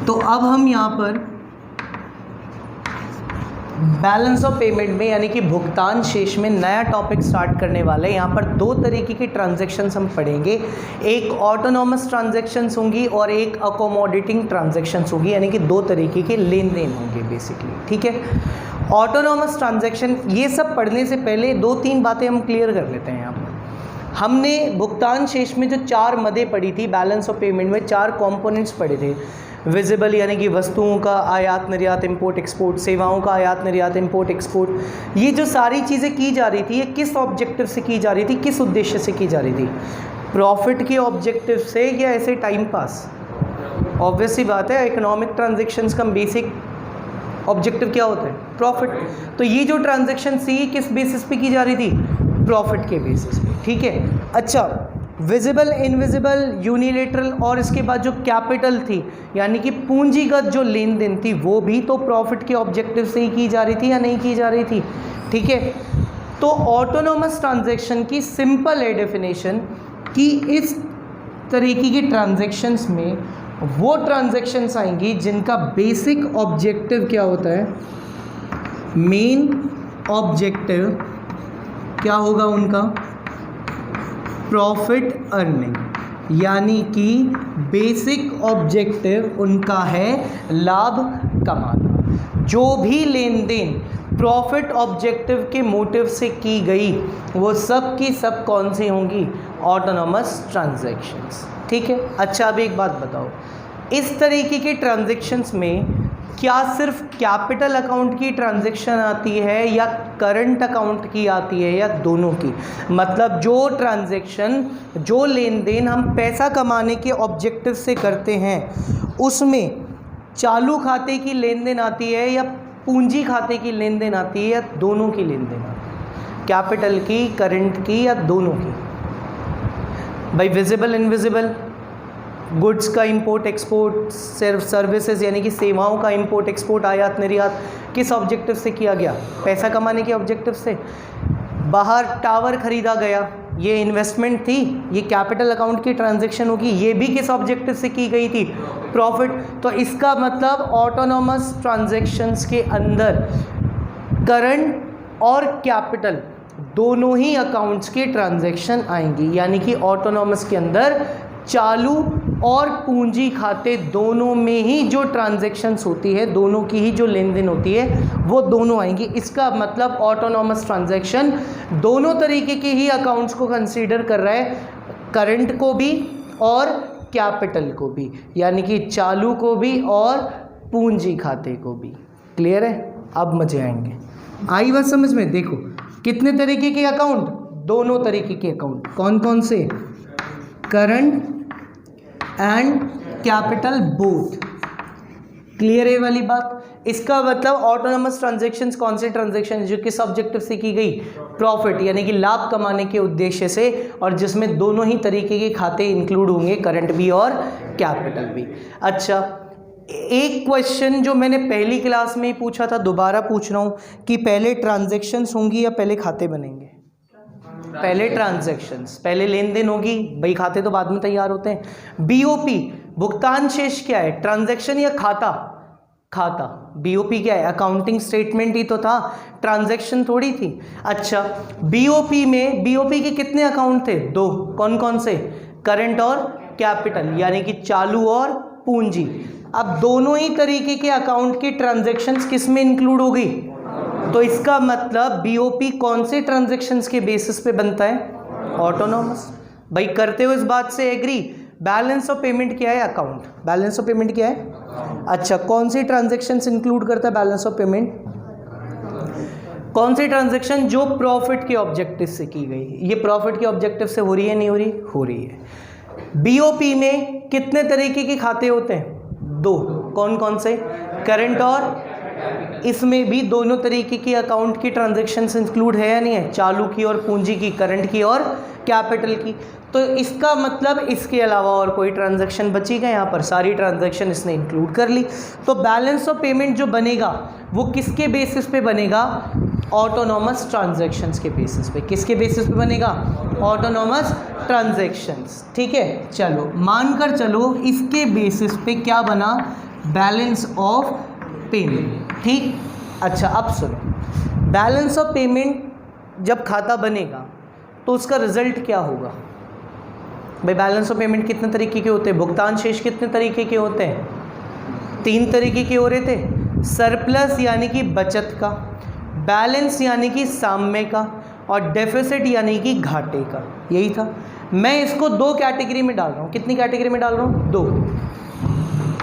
तो अब हम यहाँ पर बैलेंस ऑफ पेमेंट में यानी कि भुगतान शेष में नया टॉपिक स्टार्ट करने वाले हैं। यहाँ पर दो तरीके की ट्रांजैक्शंस हम पढ़ेंगे, एक ऑटोनॉमस ट्रांजैक्शंस होंगी और एक अकोमोडेटिंग ट्रांजैक्शंस होंगी, यानी कि दो तरीके के लेन देन होंगे बेसिकली। ठीक है, ऑटोनॉमस ट्रांजैक्शन, ये सब पढ़ने से पहले दो तीन बातें हम क्लियर कर लेते हैं। यहाँ पर हमने भुगतान शेष में जो चार मदें पढ़ी थी, बैलेंस ऑफ पेमेंट में चार कॉम्पोनेंट्स पढ़े थे। विजिबल यानी कि वस्तुओं का आयात निर्यात इंपोर्ट एक्सपोर्ट, सेवाओं का आयात निर्यात इंपोर्ट एक्सपोर्ट, ये जो सारी चीज़ें की जा रही थी ये किस ऑब्जेक्टिव से की जा रही थी, किस उद्देश्य से की जा रही थी? प्रॉफिट के ऑब्जेक्टिव से या ऐसे टाइम पास? ऑब्वियस सी बात है, इकोनॉमिक ट्रांजेक्शन्स का बेसिक ऑब्जेक्टिव क्या होता है? प्रॉफिट। तो ये जो ट्रांजेक्शन थी किस बेसिस पे की जा रही थी? प्रॉफिट के बेसिस पे। ठीक है, अच्छा, विजिबल, इनविजिबल, यूनिलेटरल और इसके बाद जो कैपिटल थी यानी कि पूंजीगत जो लेन देन थी वो भी तो प्रॉफिट के ऑब्जेक्टिव से ही की जा रही थी या नहीं की जा रही थी? ठीक है, तो ऑटोनॉमस ट्रांजैक्शन की सिंपल है डेफिनेशन कि इस तरीके की ट्रांजैक्शंस में वो ट्रांजैक्शंस आएंगी जिनका बेसिक ऑब्जेक्टिव क्या होता है? मेन ऑब्जेक्टिव क्या होगा उनका? प्रॉफिट अर्निंग, यानी कि बेसिक ऑब्जेक्टिव उनका है लाभ कमाना। जो भी लेन देन प्रॉफिट ऑब्जेक्टिव के मोटिव से की गई वो सब की सब कौन सी होंगी? Autonomous transactions. ठीक है, अच्छा अब एक बात बताओ, इस तरीके के ट्रांजैक्शंस में क्या सिर्फ कैपिटल अकाउंट की ट्रांजैक्शन आती है या करंट अकाउंट की आती है या दोनों की? मतलब जो ट्रांजैक्शन, जो लेन देन हम पैसा कमाने के ऑब्जेक्टिव से करते हैं उसमें चालू खाते की लेन देन आती है या पूंजी खाते की लेन देन आती है या दोनों की लेन देन आती है? कैपिटल की, करंट की या दोनों की? भाई विजिबल, इनविजिबल, गुड्स का इंपोर्ट एक्सपोर्ट, सर्विसेज यानी कि सेवाओं का इंपोर्ट एक्सपोर्ट, आयात निर्यात किस ऑब्जेक्टिव से किया गया? पैसा कमाने के ऑब्जेक्टिव से। बाहर टावर खरीदा गया, ये इन्वेस्टमेंट थी, ये कैपिटल अकाउंट की ट्रांजैक्शन होगी, ये भी किस ऑब्जेक्टिव से की गई थी? प्रॉफिट। तो इसका मतलब ऑटोनॉमस ट्रांजैक्शंस के अंदर करंट और कैपिटल दोनों ही अकाउंट्स के ट्रांजैक्शन आएंगी, यानी कि ऑटोनॉमस के अंदर चालू और पूंजी खाते दोनों में ही जो ट्रांजैक्शंस होती है, दोनों की ही जो लेन देन होती है वो दोनों आएंगी। इसका मतलब ऑटोनॉमस ट्रांजैक्शन दोनों तरीके के ही अकाउंट्स को कंसीडर कर रहा है, करंट को भी और कैपिटल को भी, यानी कि चालू को भी और पूंजी खाते को भी। क्लियर है? अब मजे आएंगे। आई बात समझ में? देखो कितने तरीके के अकाउंट? दोनों तरीके के अकाउंट। कौन कौन से? Current and capital both. Clear है वाली बात? इसका मतलब ऑटोनॉमस ट्रांजैक्शंस कौन से ट्रांजैक्शन जो किस ऑब्जेक्टिव से की गई? प्रॉफिट, यानी कि लाभ कमाने के उद्देश्य से, और जिसमें दोनों ही तरीके के खाते इंक्लूड होंगे, करंट भी और कैपिटल भी। अच्छा, एक क्वेश्चन जो मैंने पहली क्लास में ही पूछा था दोबारा पूछ रहा हूँ कि पहले ट्रांजैक्शंस होंगी या पहले खाते बनेंगे? पहले ट्रांजैक्शंस, पहले लेन देन होगी, भाई खाते तो बाद में तैयार होते हैं। बीओपी, भुगतान शेष क्या है? ट्रांजैक्शन या खाता? खाता। बीओपी क्या है? अकाउंटिंग स्टेटमेंट ही तो था, ट्रांजैक्शन थोड़ी थी। अच्छा, बीओपी में, बीओपी के कितने अकाउंट थे? दो। कौन कौन से? करंट और कैपिटल, यानी कि चालू और पूंजी। अब दोनों ही तरीके के अकाउंट की ट्रांजैक्शंस किस में इंक्लूड होगी? तो इसका मतलब बीओपी कौन से ट्रांजैक्शंस के बेसिस पे बनता है? ऑटोनॉमस। भाई करते हो इस बात से एग्री? बैलेंस ऑफ पेमेंट क्या है? अकाउंट। बैलेंस ऑफ पेमेंट क्या है? अच्छा, कौन सी ट्रांजैक्शंस इंक्लूड करता है बैलेंस ऑफ पेमेंट? कौन सी ट्रांजैक्शन जो प्रॉफिट के ऑब्जेक्टिव से की गई? ये प्रॉफिट के ऑब्जेक्टिव से हो रही है, नहीं हो रही? हो रही है। बीओपी में कितने तरीके के खाते होते हैं? दो। कौन कौन से? करंट और, इसमें भी दोनों तरीके की अकाउंट की ट्रांजैक्शंस इंक्लूड है या नहीं है? चालू की और पूंजी की, करंट की और कैपिटल की। तो इसका मतलब इसके अलावा और कोई ट्रांजैक्शन बची क्या? यहाँ पर सारी ट्रांजैक्शन इसने इंक्लूड कर ली। तो बैलेंस ऑफ पेमेंट जो बनेगा वो किसके बेसिस पे बनेगा? ऑटोनॉमस ट्रांजैक्शंस के बेसिस पे। किसके बेसिस पे बनेगा? Autonomous transactions. ठीक है, चलो मानकर चलो इसके बेसिस पे क्या बना? Balance of payment. ठीक, अच्छा अब सुनो, बैलेंस ऑफ पेमेंट जब खाता बनेगा तो उसका रिजल्ट क्या होगा भाई? बैलेंस ऑफ पेमेंट कितने तरीके के होते हैं? भुगतान शेष कितने तरीके के होते हैं? 3 तरीके के हो रहे थे, सरप्लस यानी कि बचत का, बैलेंस यानी कि साम्य का, और डेफिसिट यानी कि घाटे का। यही था। मैं इसको 2 कैटेगरी में डाल रहा हूँ। कितनी कैटेगरी में डाल रहा हूँ? 2,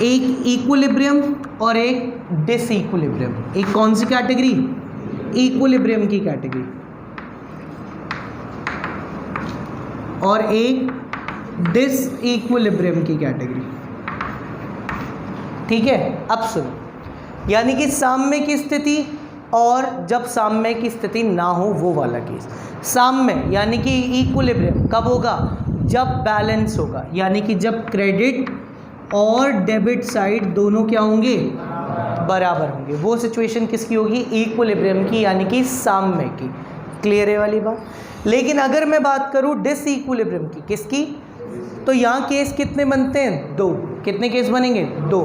एक इक्विलिब्रियम और एक डिसइक्विलिब्रियम। एक कौन सी कैटेगरी? इक्विलिब्रियम की कैटेगरी, और एक डिसइक्विलिब्रियम की कैटेगरी। ठीक है, अब सुनो, यानी कि साम्य की स्थिति और जब साम्य की स्थिति ना हो वो वाला केस। साम्य यानी कि इक्विलिब्रियम कब होगा? जब बैलेंस होगा, यानी कि जब क्रेडिट और डेबिट साइड दोनों क्या होंगे? बराबर होंगे। वो सिचुएशन किसकी होगी? इक्विलिब्रियम की, यानी कि साम्य की। क्लियर है वाली बात? लेकिन अगर मैं बात करूं डिसइक्विलिब्रियम की, किसकी? तो यहाँ केस कितने बनते हैं? 2। कितने केस बनेंगे? 2।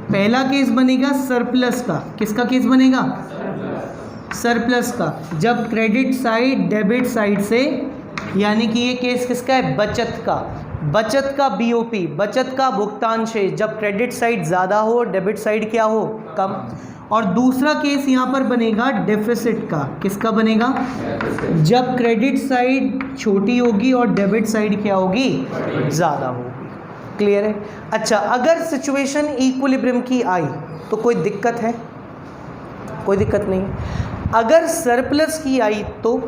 पहला केस बनेगा सरप्लस का। किसका केस बनेगा? सरप्लस का, जब क्रेडिट साइड डेबिट साइड से, यानी कि ये केस किसका है? बचत का। बचत का बीओपी, बचत का भुगतान शेष, जब क्रेडिट साइड ज़्यादा हो डेबिट साइड क्या हो? कम। और दूसरा केस यहाँ पर बनेगा डेफिसिट का। किसका बनेगा? जब क्रेडिट साइड छोटी होगी और डेबिट साइड क्या होगी? ज़्यादा होगी। क्लियर है? अच्छा, अगर सिचुएशन इक्विलिब्रियम की आई तो कोई दिक्कत है? कोई दिक्कत नहीं। अगर सरप्लस की आई तो,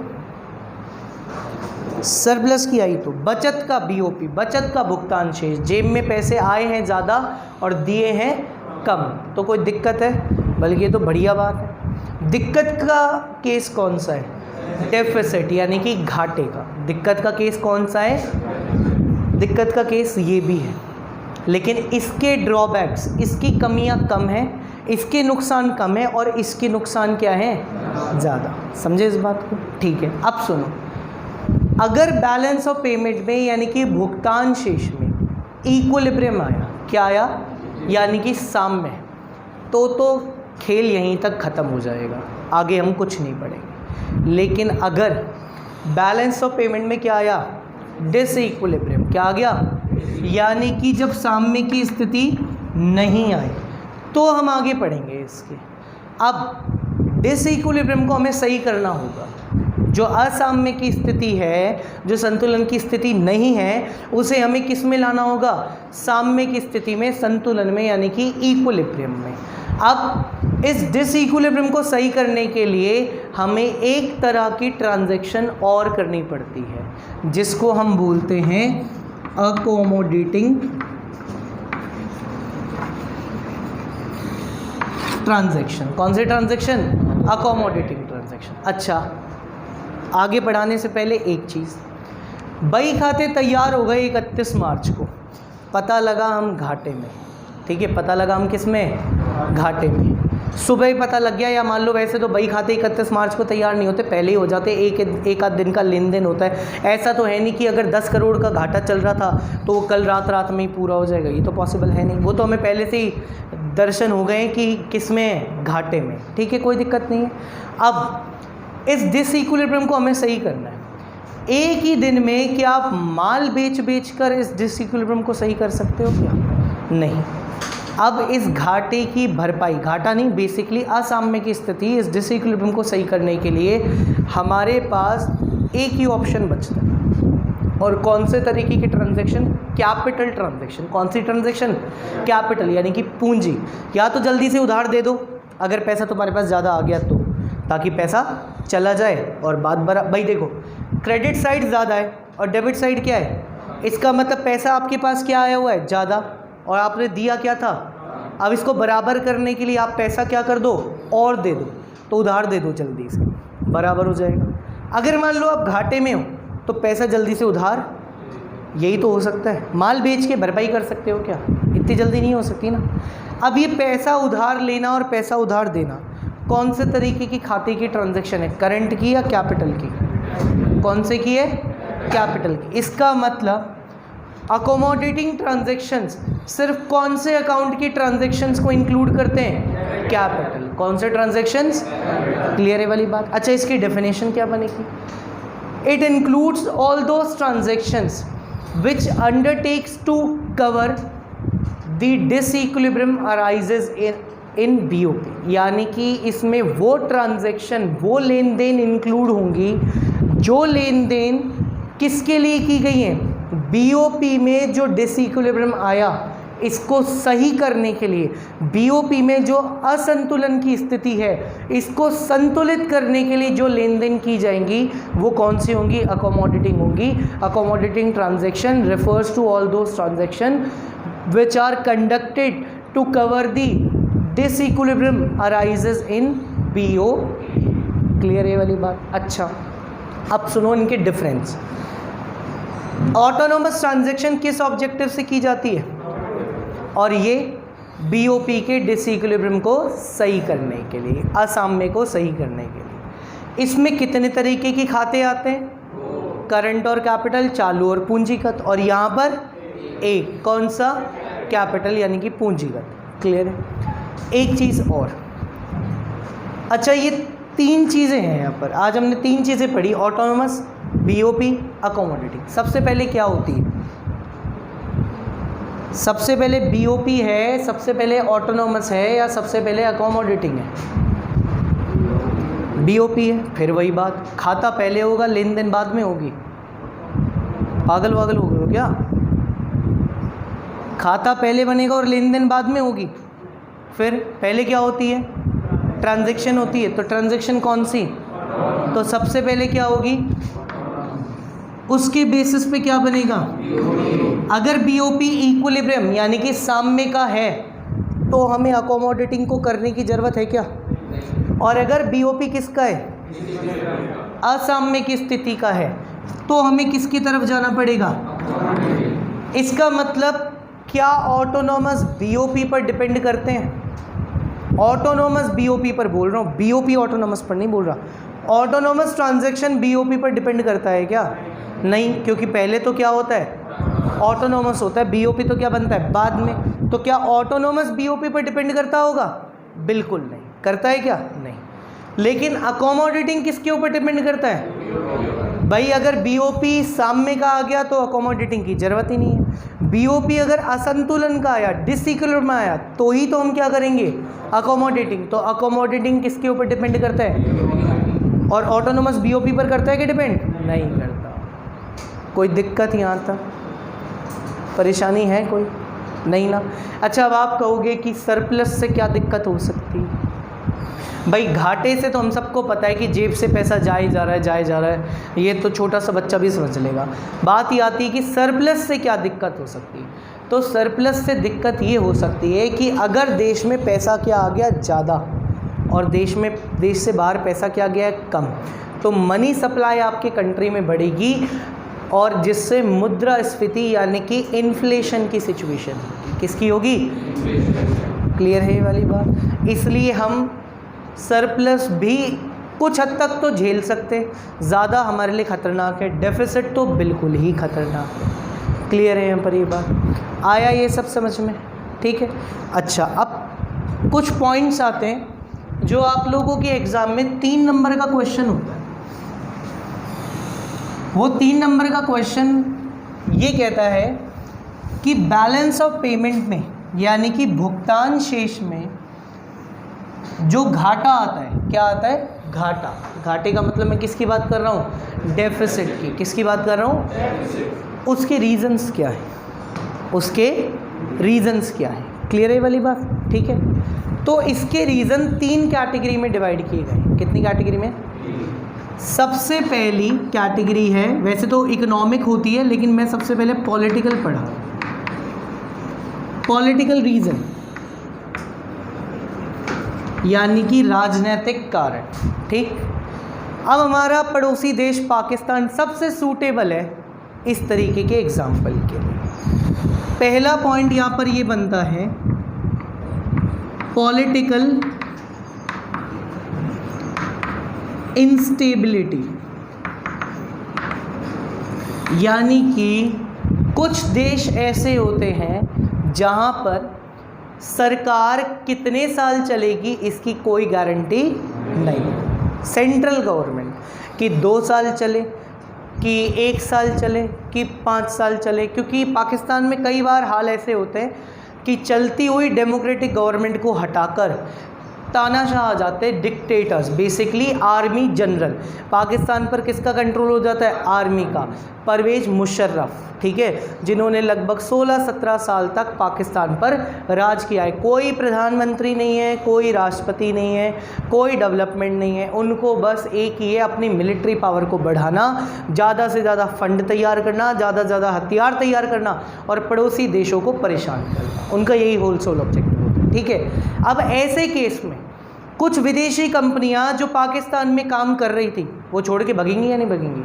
सरप्लस की आई तो बचत का बीओपी, बचत का भुगतान शेष, जेब में पैसे आए हैं ज़्यादा और दिए हैं कम, तो कोई दिक्कत है? बल्कि ये तो बढ़िया बात है। दिक्कत का केस कौन सा है? डेफिसिट यानी कि घाटे का। दिक्कत का केस कौन सा है? दिक्कत का केस ये भी है, लेकिन इसके ड्रॉबैक्स, इसकी कमियां कम हैं, इसके नुकसान कम है और इसके नुकसान क्या है? ज़्यादा। समझे इस बात को? ठीक है, अब सुनो, अगर बैलेंस ऑफ पेमेंट में यानी कि भुगतान शेष में इक्विलिब्रियम आया, क्या आया? यानी कि साम्य, तो खेल यहीं तक ख़त्म हो जाएगा, आगे हम कुछ नहीं पढ़ेंगे। लेकिन अगर बैलेंस ऑफ पेमेंट में क्या आया? डिसइक्विलिब्रियम। क्या आ गया? यानी कि जब साम्य की स्थिति नहीं आई तो हम आगे पढ़ेंगे इसके। अब डिसइक्विलिब्रियम को हमें सही करना होगा। जो असाम्य की स्थिति है, जो संतुलन की स्थिति नहीं है, उसे हमें किस में लाना होगा? साम्य की स्थिति में, संतुलन में, यानी कि इक्विलिब्रियम में। अब इस डिसइक्विलिब्रियम को सही करने के लिए हमें एक तरह की ट्रांजैक्शन और करनी पड़ती है, जिसको हम बोलते हैं अकोमोडेटिंग ट्रांजैक्शन। कौन सी ट्रांजैक्शन? Accommodating transaction. अच्छा, आगे बढ़ाने से पहले एक चीज़, बही खाते तैयार हो गए 31 मार्च को, पता लगा हम घाटे में। ठीक है, पता लगा हम किस में? घाटे में। सुबह ही पता लग गया, या मान लो वैसे तो बही खाते 31 मार्च को तैयार नहीं होते, पहले ही हो जाते, एक आध दिन का लेन देन होता है। ऐसा तो है नहीं कि अगर 10 करोड़ का घाटा चल रहा था तो वो कल रात में ही पूरा हो जाएगा, ये तो पॉसिबल है नहीं। वो तो हमें पहले से ही दर्शन हो गए कि किस में? घाटे में। ठीक है, कोई दिक्कत नहीं है। अब इस डिसइक्विलिब्रियम को हमें सही करना है। एक ही दिन में क्या आप माल बेच कर इस डिसइक्विलिब्रियम को सही कर सकते हो क्या? नहीं। अब इस घाटे की भरपाई, घाटा नहीं, बेसिकली असाम्य की स्थिति, इस डिसइक्विलिब्रियम को सही करने के लिए हमारे पास एक ही ऑप्शन बचता है। और कौन से तरीके की ट्रांजैक्शन? Capital transaction. कौन सी ट्रांजैक्शन? कैपिटल, यानी कि पूंजी। या तो जल्दी से उधार दे दो अगर पैसा तुम्हारे पास ज़्यादा आ गया तो, ताकि पैसा चला जाए और बात भाई देखो, क्रेडिट साइड ज़्यादा है और डेबिट साइड क्या है? इसका मतलब पैसा आपके पास क्या आया हुआ है? ज़्यादा, और आपने दिया क्या था? अब इसको बराबर करने के लिए आप पैसा क्या कर दो? और दे दो, तो उधार दे दो जल्दी से, बराबर हो जाएगा। अगर मान लो आप घाटे में हो तो पैसा जल्दी से उधार, यही तो हो सकता है। माल बेच के भरपाई कर सकते हो क्या? इतनी जल्दी नहीं हो सकती ना। अब ये पैसा उधार लेना और पैसा उधार देना कौन से तरीके की खाते की ट्रांजैक्शन है? करंट की या कैपिटल की? कौन से की है? कैपिटल की। इसका मतलब अकोमोडेटिंग ट्रांजैक्शंस सिर्फ कौन से अकाउंट की ट्रांजैक्शंस को इंक्लूड करते हैं? कैपिटल। कौन से ट्रांजैक्शंस? क्लियर है वाली बात। अच्छा, इसकी डेफिनेशन क्या बनेगी? It includes all those transactions which undertakes to cover the disequilibrium arises in BOP, यानी कि इसमें वो ट्रांजैक्शन, वो लेन देन इंक्लूड होंगी जो लेन देन किसके लिए की गई है? बीओपी में जो डिसइक्विलिब्रियम आया इसको सही करने के लिए, बीओपी में जो असंतुलन की स्थिति है इसको संतुलित करने के लिए जो लेन देन की जाएंगी वो कौन सी होंगी? अकोमोडेटिंग होंगी। Accommodating transaction refers to all those transactions which are conducted to cover the disequilibrium arises in BOP। Clear है वाली बात? अच्छा, अब सुनो इनके डिफरेंस। ऑटोनोमस ट्रांजैक्शन किस ऑब्जेक्टिव से की जाती है? और ये बीओपी के डिसइक्विलिब्रियम को सही करने के लिए, असाम्य को सही करने के लिए। इसमें कितने तरीके के खाते आते हैं? करंट और कैपिटल, चालू और पूंजीगत। और यहाँ पर एक कौन सा? कैपिटल यानी कि पूंजीगत। क्लियर है? एक चीज़ और, अच्छा ये तीन चीज़ें हैं यहाँ पर, आज हमने तीन चीज़ें पढ़ी, ऑटोनोमस, बीओपी, अकोमोडेटिंग। सबसे पहले क्या होती है? सबसे पहले बीओपी है, सबसे पहले ऑटोनोमस है, या सबसे पहले अकोमोडेटिंग है? बीओपी है। फिर वही बात, खाता पहले होगा, लेन देन बाद में होगी। पागल वागल हो गए हो क्या? खाता पहले बनेगा और लेन देन बाद में होगी। फिर पहले क्या होती है? ट्रांजैक्शन होती है। तो ट्रांजैक्शन कौन सी? तो सबसे पहले क्या होगी? उसके बेसिस पे क्या बनेगा? अगर बीओपी इक्विलिब्रियम यानी कि साम्य का है तो हमें अकोमोडेटिंग को करने की ज़रूरत है क्या? और अगर बीओपी किसका है? असाम्य की स्थिति का है, तो हमें किसकी तरफ जाना पड़ेगा? इसका मतलब क्या ऑटोनोमस बीओपी पर डिपेंड करते हैं? ऑटोनोमस बीओपी पर बोल रहा हूँ, बीओपी ऑटोनोमस पर नहीं बोल रहा। ऑटोनोमस ट्रांजैक्शन बीओपी पर डिपेंड करता है क्या? नहीं, क्योंकि पहले तो क्या होता है? ऑटोनोमस होता है। बीओपी तो क्या बनता है? बाद में। तो क्या ऑटोनोमस बीओपी पर डिपेंड करता होगा? बिल्कुल नहीं। करता है क्या? नहीं। लेकिन अकोमोडेटिंग किसके ऊपर डिपेंड करता है? भाई अगर बीओपी साम्य का आ गया तो अकोमोडेटिंग की जरूरत ही नहीं है। बीओपी अगर असंतुलन का आया, डिसइक्विलिब्रियम में आया, तो ही तो हम क्या करेंगे? अकोमोडेटिंग। तो अकोमोडेटिंग किसके ऊपर डिपेंड करता है? और ऑटोनोमस बीओपी पर करता है कि डिपेंड? नहीं करता। कोई दिक्कत यहाँ तक? परेशानी है कोई? नहीं ना? अच्छा, अब आप कहोगे कि सरप्लस से क्या दिक्कत हो सकती है? भाई घाटे से तो हम सबको पता है कि जेब से पैसा जाए जा रहा है, जाए जा रहा है, ये तो छोटा सा बच्चा भी समझ लेगा। बात ये आती है कि सरप्लस से क्या दिक्कत हो सकती है। तो सरप्लस से दिक्कत ये हो सकती है कि अगर देश में पैसा क्या आ गया? ज़्यादा, और देश से बाहर पैसा क्या गया है? कम, तो मनी सप्लाई आपके कंट्री में बढ़ेगी और जिससे मुद्रास्फीति यानी कि इन्फ्लेशन की सिचुएशन किसकी होगी? क्लियर है ये वाली बात? इसलिए हम सरप्लस भी कुछ हद तक तो झेल सकते, ज़्यादा हमारे लिए ख़तरनाक है। डेफिसिट तो बिल्कुल ही ख़तरनाक है। क्लियर है यहाँ पर ये बात? आया ये सब समझ में? ठीक है। अच्छा, अब कुछ पॉइंट्स आते हैं जो आप लोगों के एग्ज़ाम में 3 नंबर का क्वेश्चन होता है। वो 3 नंबर का क्वेश्चन ये कहता है कि बैलेंस ऑफ पेमेंट में यानी कि भुगतान शेष में जो घाटा आता है, क्या आता है? घाटा। घाटे का मतलब मैं किसकी बात कर रहा हूँ? डेफिसिट की। किसकी बात कर रहा हूँ? उसके रीजंस क्या है? उसके रीजंस क्या है? क्लियर है वाली बात? ठीक है। तो इसके रीज़न 3 कैटेगरी में डिवाइड किए गए। कितनी कैटेगरी में? सबसे पहली कैटेगरी है, वैसे तो इकोनॉमिक होती है लेकिन मैं सबसे पहले पॉलिटिकल पढ़ा, पॉलिटिकल रीज़न यानी कि राजनीतिक कारण। ठीक। अब हमारा पड़ोसी देश पाकिस्तान सबसे सूटेबल है इस तरीके के एग्जाम्पल के लिए। पहला पॉइंट यहाँ पर ये बनता है पॉलिटिकल इंस्टेबिलिटी, यानी कि कुछ देश ऐसे होते हैं जहाँ पर सरकार कितने साल चलेगी इसकी कोई गारंटी नहीं। सेंट्रल गवर्नमेंट कि 2 साल चले, कि 1 साल चले, कि 5 साल चले। क्योंकि पाकिस्तान में कई बार हाल ऐसे होते हैं कि चलती हुई डेमोक्रेटिक गवर्नमेंट को हटाकर तानाशाह आ जाते हैं dictators, basically army general. Pakistan पर किसका कंट्रोल हो जाता है? आर्मी का। परवेज़ मुशर्रफ, ठीक है, जिन्होंने लगभग 16-17 साल तक पाकिस्तान पर राज किया है। कोई प्रधानमंत्री नहीं है, कोई राष्ट्रपति नहीं है, कोई डेवलपमेंट नहीं है, उनको बस एक ही है, अपनी मिलिट्री पावर को बढ़ाना, ज़्यादा से ज़्यादा फंड तैयार करना, ज़्यादा से ज़्यादा हथियार तैयार करना और पड़ोसी देशों को परेशान करना। उनका यही होल सोल ऑब्जेक्टिव होता है, ठीक है। अब ऐसे केस में कुछ विदेशी कंपनियां जो पाकिस्तान में काम कर रही थी वो छोड़ के भगेंगी या नहीं भगेंगी?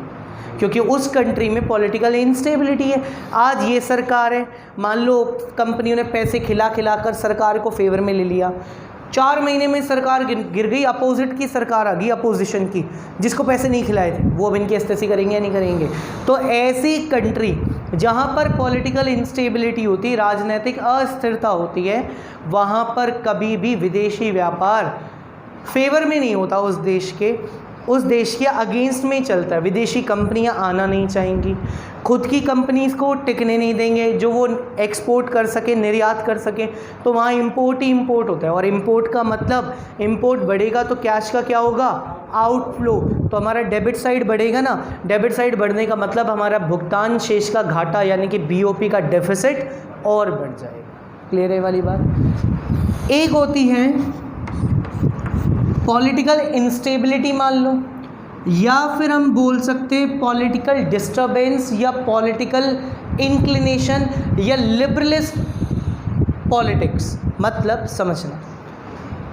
क्योंकि उस कंट्री में पॉलिटिकल इंस्टेबिलिटी है। आज ये सरकार है, मान लो कंपनियों ने पैसे खिला कर सरकार को फेवर में ले लिया, 4 महीने में सरकार गिर गई, अपोजिट की सरकार आ गई, अपोजिशन की, जिसको पैसे नहीं खिलाए थे, वो अब इनकी इस्तेसी करेंगे या नहीं करेंगे? तो ऐसी कंट्री जहाँ पर पॉलिटिकल इंस्टेबिलिटी होती है, राजनीतिक अस्थिरता होती है, वहाँ पर कभी भी विदेशी व्यापार फेवर में नहीं होता, उस देश के अगेंस्ट में ही चलता है। विदेशी कंपनियां आना नहीं चाहेंगी, खुद की कंपनीज़ को टिकने नहीं देंगे, जो वो एक्सपोर्ट कर सके, निर्यात कर सके, तो वहाँ इंपोर्ट ही इंपोर्ट होता है। और इंपोर्ट का मतलब, इंपोर्ट बढ़ेगा तो कैश का क्या होगा? आउटफ्लो। तो हमारा डेबिट साइड बढ़ेगा ना, डेबिट साइड बढ़ने का मतलब हमारा भुगतान शेष का घाटा यानी कि BOP का डेफिसिट और बढ़ जाएगा। क्लियर है वाली बात? एक होती है पॉलिटिकल इंस्टेबिलिटी मान लो, या फिर हम बोल सकते हैं पॉलिटिकल डिस्टर्बेंस या पॉलिटिकल इंक्लिनेशन या लिबरलिस्ट पॉलिटिक्स। मतलब समझना,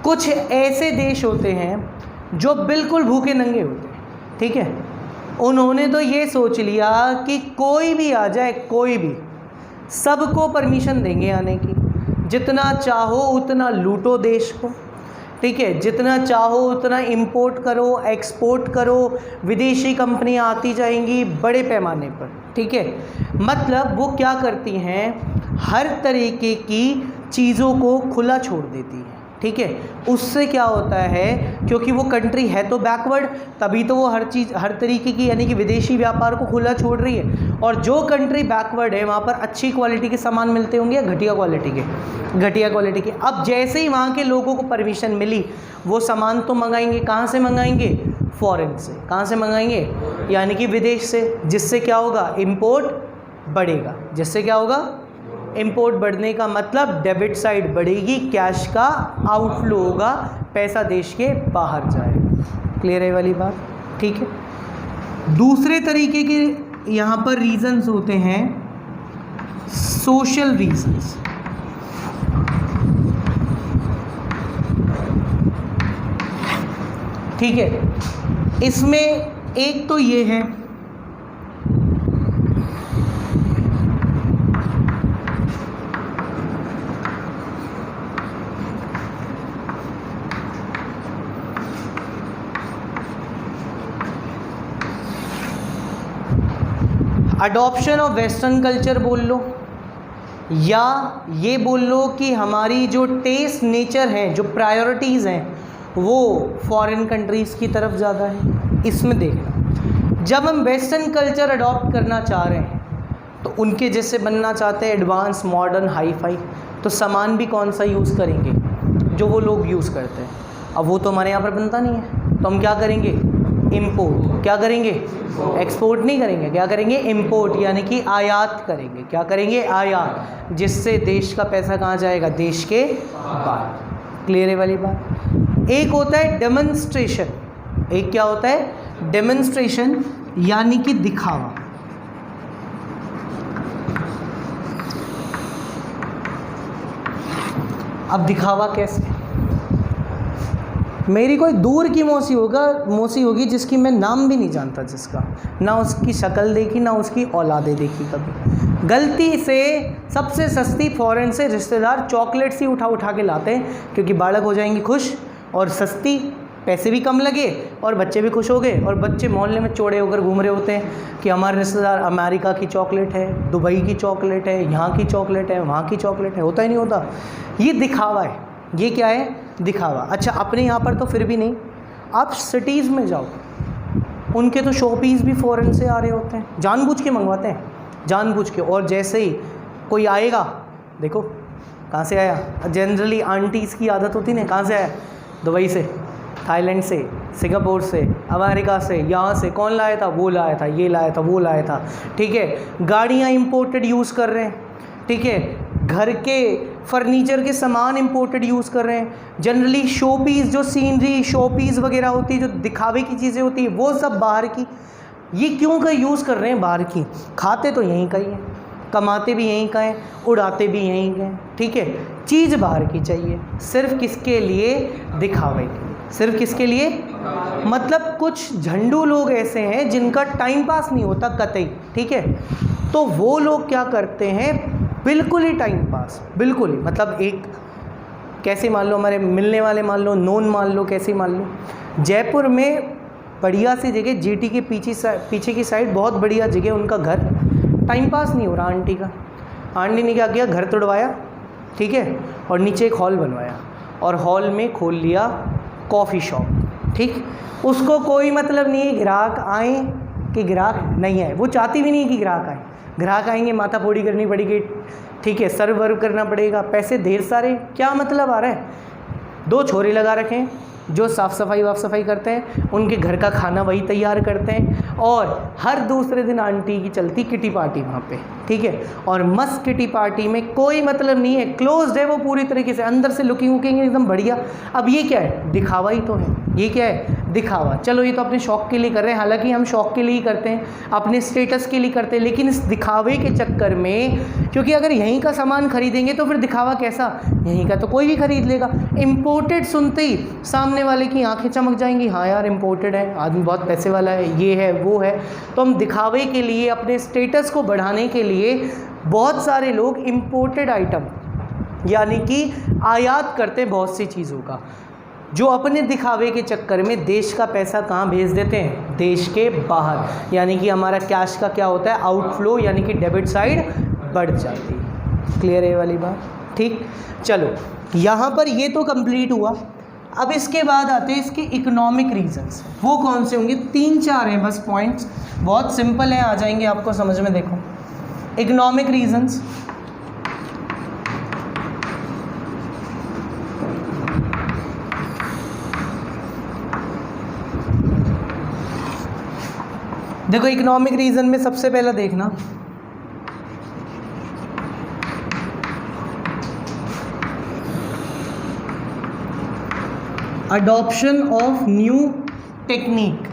कुछ ऐसे देश होते हैं जो बिल्कुल भूखे नंगे होते हैं, ठीक है, उन्होंने तो ये सोच लिया कि कोई भी आ जाए, कोई भी, सबको परमिशन देंगे आने की, जितना चाहो उतना लूटो देश को, ठीक है, जितना चाहो उतना इंपोर्ट करो, एक्सपोर्ट करो, विदेशी कंपनियां आती जाएंगी बड़े पैमाने पर, ठीक है। मतलब वो क्या करती हैं, हर तरीके की चीज़ों को खुला छोड़ देती हैं, ठीक है। उससे क्या होता है, क्योंकि वो कंट्री है तो बैकवर्ड, तभी तो वो हर चीज़, हर तरीके की यानी कि विदेशी व्यापार को खुला छोड़ रही है। और जो कंट्री बैकवर्ड है वहाँ पर अच्छी क्वालिटी के सामान मिलते होंगे या घटिया क्वालिटी के? घटिया क्वालिटी के। अब जैसे ही वहाँ के लोगों को परमिशन मिली, वो सामान तो मंगाएंगे, कहाँ से मंगाएंगे? फॉरेन से। कहाँ से मंगाएंगे? यानी कि विदेश से। जिससे क्या होगा? इम्पोर्ट बढ़ेगा। जिससे क्या होगा? इंपोर्ट बढ़ने का मतलब डेबिट साइड बढ़ेगी, कैश का आउटफ्लो होगा, पैसा देश के बाहर जाएगा। क्लियर है वाली बात? ठीक है। दूसरे तरीके के यहाँ पर रीजंस होते हैं सोशल रीजंस। ठीक है, इसमें एक तो ये है अडॉप्शन ऑफ वेस्टर्न कल्चर बोल लो, या ये बोल लो कि हमारी जो टेस्ट नेचर है, जो प्रायोरिटीज़ हैं, वो फॉरेन कंट्रीज़ की तरफ ज़्यादा है। इसमें देखना, जब हम वेस्टर्न कल्चर अडॉप्ट करना चाह रहे हैं तो उनके जैसे बनना चाहते हैं, एडवांस, मॉडर्न, हाई फाई, तो सामान भी कौन सा यूज़ करेंगे? जो वो लोग यूज़ करते हैं। अब वो तो हमारे यहाँ पर बनता नहीं है, तो हम क्या करेंगे? इम्पोर्ट। क्या करेंगे? एक्सपोर्ट नहीं करेंगे, क्या करेंगे? इम्पोर्ट, यानी कि आयात करेंगे। क्या करेंगे? आयात, जिससे देश का पैसा कहाँ जाएगा? देश के बाहर। क्लियर है वाली बात? एक होता है डेमोन्स्ट्रेशन। एक क्या होता है? डेमोन्स्ट्रेशन, यानी कि दिखावा। अब दिखावा कैसे? मेरी कोई दूर की मौसी होगी जिसकी मैं नाम भी नहीं जानता, जिसका ना उसकी शक्ल देखी ना उसकी औलादे देखी कभी। गलती से सबसे सस्ती फॉरेन से रिश्तेदार चॉकलेट्स ही उठा के लाते हैं, क्योंकि बालक हो जाएंगी खुश, और सस्ती पैसे भी कम लगे और बच्चे भी खुश हो गए, और बच्चे मोहल्ले में चौड़े होकर घूम रहे होते हैं कि हमारे रिश्तेदार अमेरिका की चॉकलेट है, दुबई की चॉकलेट है, यहाँ की चॉकलेट है, वहाँ की चॉकलेट है। होता ही नहीं होता, ये दिखावा है। ये क्या है? दिखावा। अच्छा, अपने यहाँ पर तो फिर भी नहीं, आप सिटीज़ में जाओ, उनके तो शॉपीस भी फ़ॉरेन से आ रहे होते हैं, जानबूझ के मंगवाते हैं, जानबूझ के। और जैसे ही कोई आएगा, देखो कहाँ से आया, जनरली आंटीज़ की आदत होती है ना, कहाँ से आया? दुबई से, थाईलैंड से, सिंगापुर से, अमेरिका से, यहाँ से। कौन लाया था? वो लाया था, ये लाया था, वो लाया था। ठीक है, गाड़ियाँ इंपोर्टेड यूज़ कर रहे हैं। ठीक है, घर के फर्नीचर के सामान इंपोर्टेड यूज़ कर रहे हैं। जनरली शोपीस, जो सीनरी शोपीस वगैरह होती है, जो दिखावे की चीज़ें होती है, वो सब बाहर की। ये क्यों का यूज़ कर रहे हैं? बाहर की। खाते तो यहीं का ही है, कमाते भी यहीं का है, उड़ाते भी यहीं का है। ठीक है, चीज़ बाहर की चाहिए, सिर्फ किसके लिए? दिखावे के लिए। सिर्फ किसके लिए? मतलब कुछ झंडू लोग ऐसे हैं जिनका टाइम पास नहीं होता कतई। ठीक है, तो वो लोग क्या करते हैं? बिल्कुल ही टाइम पास, बिल्कुल ही। मतलब एक कैसे मान लो, हमारे मिलने वाले मान लो, नोन मान लो, कैसे मान लो, जयपुर में बढ़िया सी जगह, जीटी के पीछे की साइड बहुत बढ़िया जगह, उनका घर। टाइम पास नहीं हो रहा आंटी का। आंटी ने क्या किया? घर तोड़वाया, ठीक है, और नीचे एक हॉल बनवाया, और हॉल में खोल लिया कॉफ़ी शॉप। ठीक, उसको कोई मतलब नहीं है ग्राहक आए कि ग्राहक नहीं आए, वो चाहती भी नहीं कि ग्राहक आए। ग्राहक आएंगे, माथा फोड़ी करनी पड़ेगी, ठीक है, सर्व वर्व करना पड़ेगा, पैसे ढेर सारे। क्या मतलब आ रहा है? 2 छोरे लगा रखे हैं जो साफ़ सफाई करते हैं, उनके घर का खाना वही तैयार करते हैं, और हर दूसरे दिन आंटी की चलती किटी पार्टी वहाँ पे। ठीक है, और मस्त किटी पार्टी में कोई मतलब नहीं है, क्लोज्ड है वो पूरी तरीके से, अंदर से लुकिंग वुकिंग एकदम बढ़िया। अब ये क्या है? दिखावा ही तो है। ये क्या है? दिखावा। चलो, ये तो अपने शौक़ के लिए कर रहे हैं, हालांकि हम शौक़ के लिए ही करते हैं, अपने स्टेटस के लिए करते हैं, लेकिन इस दिखावे के चक्कर में, क्योंकि अगर यहीं का सामान खरीदेंगे तो फिर दिखावा कैसा? यहीं का तो कोई भी खरीद लेगा। इम्पोर्टेड सुनते ही सामने वाले की आंखें चमक जाएंगी, हाँ यार इम्पोर्टेड है, आदमी बहुत पैसे वाला है, ये है वो है। तो हम दिखावे के लिए, अपने स्टेटस को बढ़ाने के लिए बहुत सारे लोग इम्पोर्टेड आइटम यानी कि आयात करते हैं बहुत सी चीज़ों का, जो अपने दिखावे के चक्कर में देश का पैसा कहाँ भेज देते हैं? देश के बाहर। यानी कि हमारा कैश का क्या होता है? आउटफ्लो, यानी कि डेबिट साइड बढ़ जाती है। क्लियर है ये वाली बात? ठीक, चलो यहाँ पर ये तो कंप्लीट हुआ। अब इसके बाद आते हैं इसके इकोनॉमिक रीजंस। वो कौन से होंगे? 3-4 हैं बस पॉइंट्स, बहुत सिंपल हैं, आ जाएंगे आपको समझ में। देखो, इकोनॉमिक रीजंस, देखो इकोनॉमिक रीजन में सबसे पहला देखना, अडॉप्शन ऑफ न्यू टेक्निक।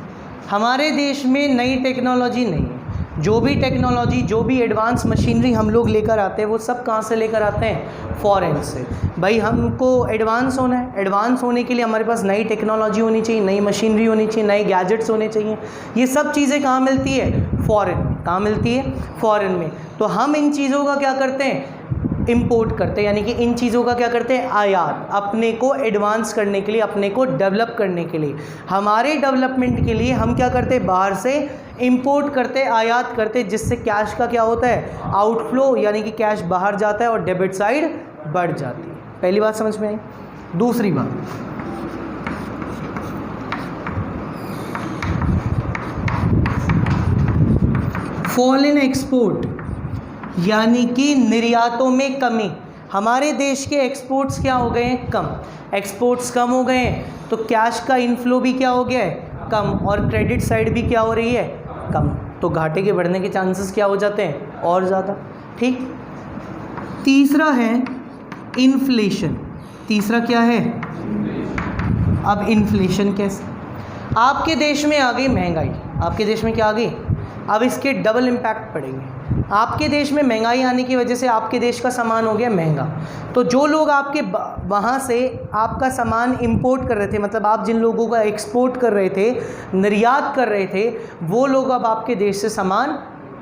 हमारे देश में नई टेक्नोलॉजी नहीं है। जो भी टेक्नोलॉजी, जो भी एडवांस मशीनरी हम लोग लेकर आते हैं, वो सब कहाँ से लेकर आते हैं? फॉरेन से। भाई हमको एडवांस होना है, एडवांस होने के लिए हमारे पास नई टेक्नोलॉजी होनी चाहिए, नई मशीनरी होनी चाहिए, नए गैजेट्स होने चाहिए। ये सब चीज़ें कहाँ मिलती है? फॉरेन में। कहाँ मिलती है? फॉरेन में। तो हम इन चीज़ों का क्या करते हैं? इंपोर्ट करते हैं, यानी कि इन चीज़ों का क्या करते हैं? आयात, अपने को एडवांस करने के लिए, अपने को डेवलप करने के लिए, हमारे डेवलपमेंट के लिए हम क्या करते हैं? बाहर से इंपोर्ट करते, आयात करते, जिससे कैश का क्या होता है? आउटफ्लो, यानी कि कैश बाहर जाता है और डेबिट साइड बढ़ जाती है। पहली बात समझ में आई। दूसरी बात, फॉल इन एक्सपोर्ट, यानी कि निर्यातों में कमी। हमारे देश के एक्सपोर्ट्स क्या हो गए हैं? कम। एक्सपोर्ट्स कम हो गए हैं तो कैश का इनफ्लो भी क्या हो गया है? कम। और क्रेडिट साइड भी क्या हो रही है? कम। तो घाटे के बढ़ने के चांसेस क्या हो जाते हैं? और ज़्यादा। ठीक। तीसरा है इन्फ्लेशन। तीसरा क्या है? अब इन्फ्लेशन कैसे? आपके देश में आ गई महंगाई, आपके देश में क्या आ गई? अब इसके डबल इम्पैक्ट पड़ेंगे। आपके देश में महंगाई आने की वजह से आपके देश का सामान हो गया महंगा, तो जो लोग आपके वहाँ से आपका सामान इंपोर्ट कर रहे थे, मतलब आप जिन लोगों का एक्सपोर्ट कर रहे थे, निर्यात कर रहे थे, वो लोग अब आपके देश से सामान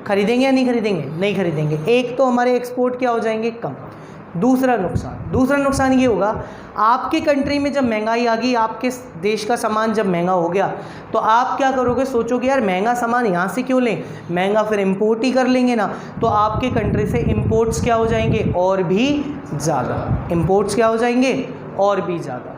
खरीदेंगे या नहीं खरीदेंगे? नहीं खरीदेंगे। एक तो हमारे एक्सपोर्ट क्या हो जाएंगे? कम। दूसरा नुकसान ये होगा, आपकी कंट्री में जब महंगाई आ गई, आपके देश का सामान जब महंगा हो गया, तो आप क्या करोगे, सोचोगे यार महंगा सामान यहाँ से क्यों लें, महंगा फिर इंपोर्ट ही कर लेंगे ना। तो आपके कंट्री से इंपोर्ट्स क्या हो जाएंगे, और भी ज़्यादा, इंपोर्ट्स क्या हो जाएंगे, और भी ज़्यादा।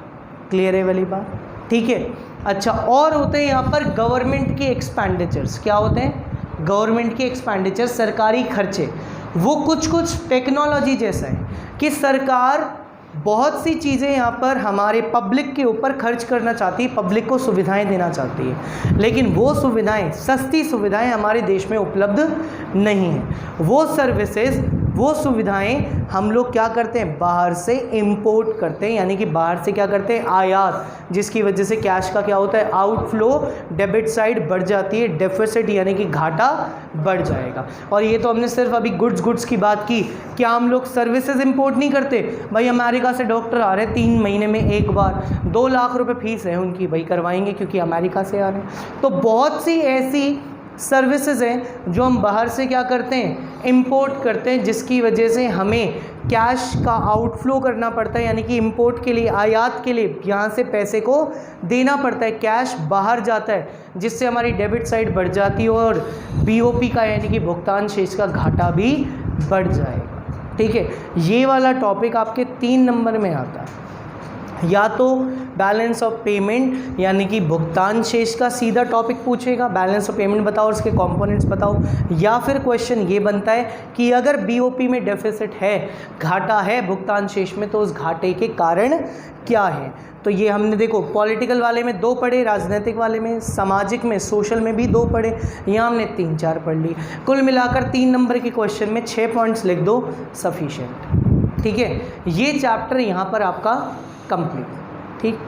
क्लियर है वाली बात, ठीक है। अच्छा, और होते हैं यहाँ पर गवर्नमेंट के एक्सपेंडिचर्स। क्या होते हैं, गवर्नमेंट के एक्सपेंडिचर, सरकारी खर्चे। वो कुछ टेक्नोलॉजी जैसा है कि सरकार बहुत सी चीज़ें यहाँ पर हमारे पब्लिक के ऊपर खर्च करना चाहती है, पब्लिक को सुविधाएं देना चाहती है, लेकिन वो सुविधाएं, सस्ती सुविधाएं हमारे देश में उपलब्ध नहीं हैं। वो सर्विसेज, वो सुविधाएं हम लोग क्या करते हैं, बाहर से इंपोर्ट करते हैं, यानी कि बाहर से क्या करते हैं, आयात, जिसकी वजह से कैश का क्या होता है, आउटफ्लो, डेबिट साइड बढ़ जाती है, डेफिसिट यानी कि घाटा बढ़ जाएगा। और ये तो हमने सिर्फ अभी गुड्स की बात की। क्या हम लोग सर्विसेज इंपोर्ट नहीं करते? भाई अमेरिका से डॉक्टर आ रहे हैं 3 महीने में एक बार, 2 लाख रुपए फीस है उनकी, भाई करवाएंगे क्योंकि अमेरिका से आ रहे हैं। तो बहुत सी ऐसी सर्विसेज हैं जो हम बाहर से क्या करते हैं, इंपोर्ट करते हैं, जिसकी वजह से हमें कैश का आउटफ्लो करना पड़ता है, यानी कि इंपोर्ट के लिए, आयात के लिए यहाँ से पैसे को देना पड़ता है, कैश बाहर जाता है, जिससे हमारी डेबिट साइड बढ़ जाती है और बीओपी का यानी कि भुगतान शेष का घाटा भी बढ़ जाएगा। ठीक है, ये वाला टॉपिक आपके 3 नंबर में आता है। या तो बैलेंस ऑफ पेमेंट यानी कि भुगतान शेष का सीधा टॉपिक पूछेगा, बैलेंस ऑफ पेमेंट बताओ, उसके कंपोनेंट्स बताओ, या फिर क्वेश्चन ये बनता है कि अगर बीओपी में डेफिसिट है, घाटा है भुगतान शेष में, तो उस घाटे के कारण क्या है। तो ये हमने देखो पॉलिटिकल वाले में 2 पढ़े, राजनीतिक वाले में, सामाजिक में, सोशल में भी 2 पढ़े, यहाँ हमने 3-4 पढ़ ली। कुल मिलाकर 3 नंबर के क्वेश्चन में 6 पॉइंट्स लिख दो, सफिशिएंट। ठीक है, ये चैप्टर यहाँ पर आपका कंप्लीट। ठीक।